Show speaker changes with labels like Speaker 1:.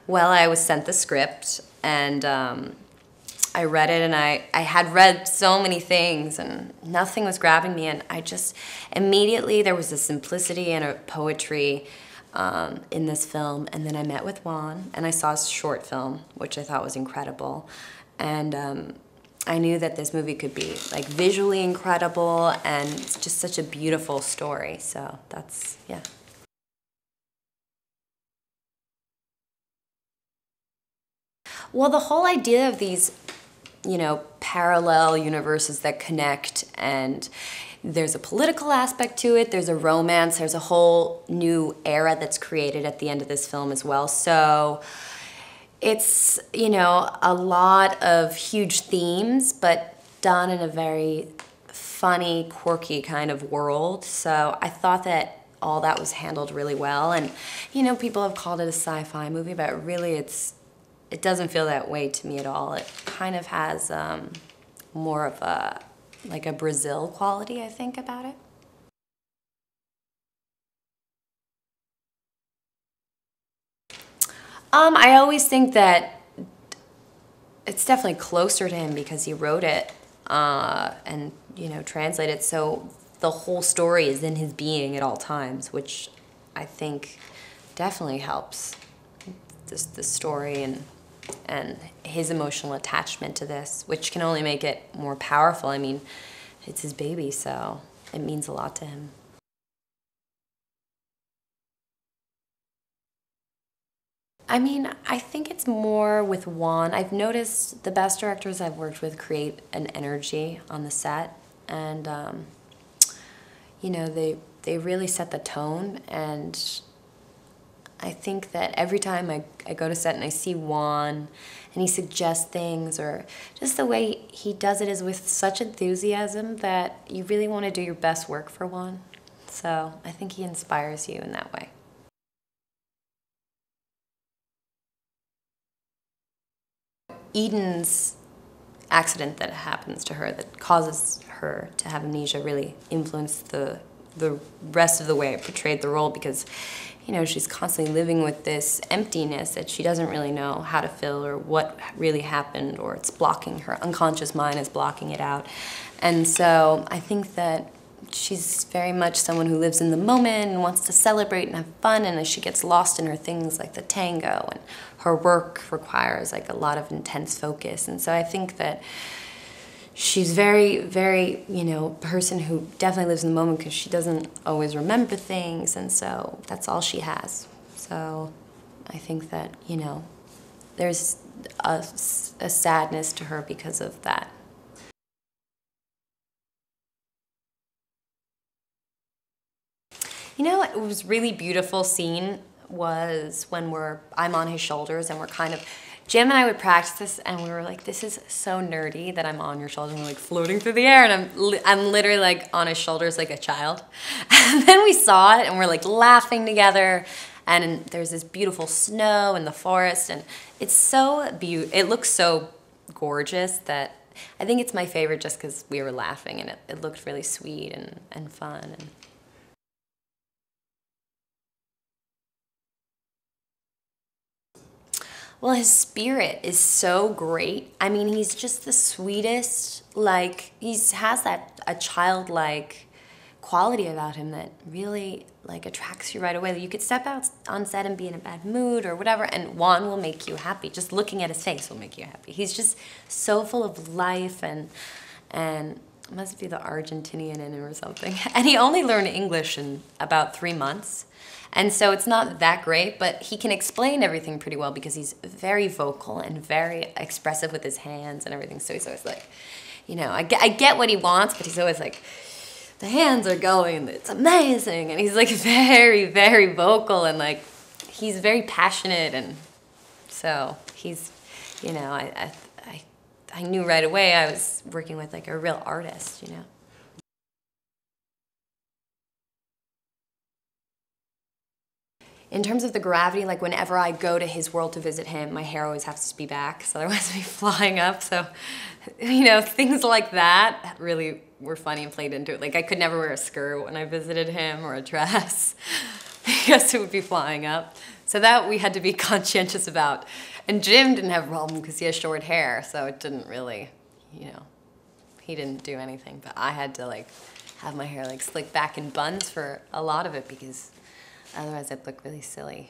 Speaker 1: Well, I was sent the script, and I read it, and I had read so many things, and nothing was grabbing me, and I just, immediately there was a simplicity and a poetry in this film, and then I met with Juan, and I saw his short film, which I thought was incredible, and I knew that this movie could be like visually incredible, and it's just such a beautiful story, so that's, yeah. Well, the whole idea of these, you know, parallel universes that connect, and there's a political aspect to it, there's a romance, there's a whole new era that's created at the end of this film as well. So it's, you know, a lot of huge themes, but done in a very funny, quirky kind of world. So I thought that all that was handled really well. And, you know, people have called it a sci-fi movie, but really it doesn't feel that way to me at all. It kind of has more of a, like a Brazil quality, I think, about it. I always think that it's definitely closer to him because he wrote it and, you know, translated. So the whole story is in his being at all times, which I think definitely helps the story and his emotional attachment to this, which can only make it more powerful. I mean, it's his baby, so it means a lot to him. I mean, I think it's more with Juan. I've noticed the best directors I've worked with create an energy on the set, and you know, they really set the tone, and I think that every time I go to set and I see Juan and he suggests things, or just the way he does it is with such enthusiasm that you really want to do your best work for Juan. So I think he inspires you in that way. Eden's accident that happens to her that causes her to have amnesia really influenced the rest of the way I portrayed the role, because, you know, she's constantly living with this emptiness that she doesn't really know how to fill or what really happened, or it's blocking her unconscious mind is blocking it out. And so I think that she's very much someone who lives in the moment and wants to celebrate and have fun, and as she gets lost in her things like the tango, and her work requires like a lot of intense focus. And so I think that she's very, very, you know, person who definitely lives in the moment because she doesn't always remember things, and so that's all she has. So I think that, you know, there's a sadness to her because of that. You know, it was really beautiful scene was when I'm on his shoulders and we're kind of, Jim and I would practice this, and we were like, this is so nerdy that I'm on your shoulders, and we're like floating through the air, and I'm literally like on his shoulders like a child. And then we saw it and we're like laughing together, and there's this beautiful snow in the forest, and it's so it looks so gorgeous that I think it's my favorite just because we were laughing, and it looked really sweet and fun. And well, his spirit is so great. I mean, he's just the sweetest, like, has that, a childlike quality about him that really, like, attracts you right away. You could step out on set and be in a bad mood or whatever, and Juan will make you happy. Just looking at his face will make you happy. He's just so full of life, and it must be the Argentinian in him or something. And he only learned English in about 3 months. And so it's not that great, but he can explain everything pretty well because he's very vocal and very expressive with his hands and everything. So he's always like, you know, I get what he wants, but he's always like, the hands are going, it's amazing. And he's like very, very vocal, and like, he's very passionate. And so he's, you know, I knew right away I was working with like a real artist, you know. In terms of the gravity, like whenever I go to his world to visit him, my hair always has to be back, so otherwise I'd be flying up. So, you know, things like that really were funny and played into it. Like I could never wear a skirt when I visited him, or a dress, because it would be flying up. So that we had to be conscientious about. And Jim didn't have a problem because he has short hair, so it didn't really, you know, he didn't do anything. But I had to like have my hair like slicked back in buns for a lot of it because otherwise I'd look really silly.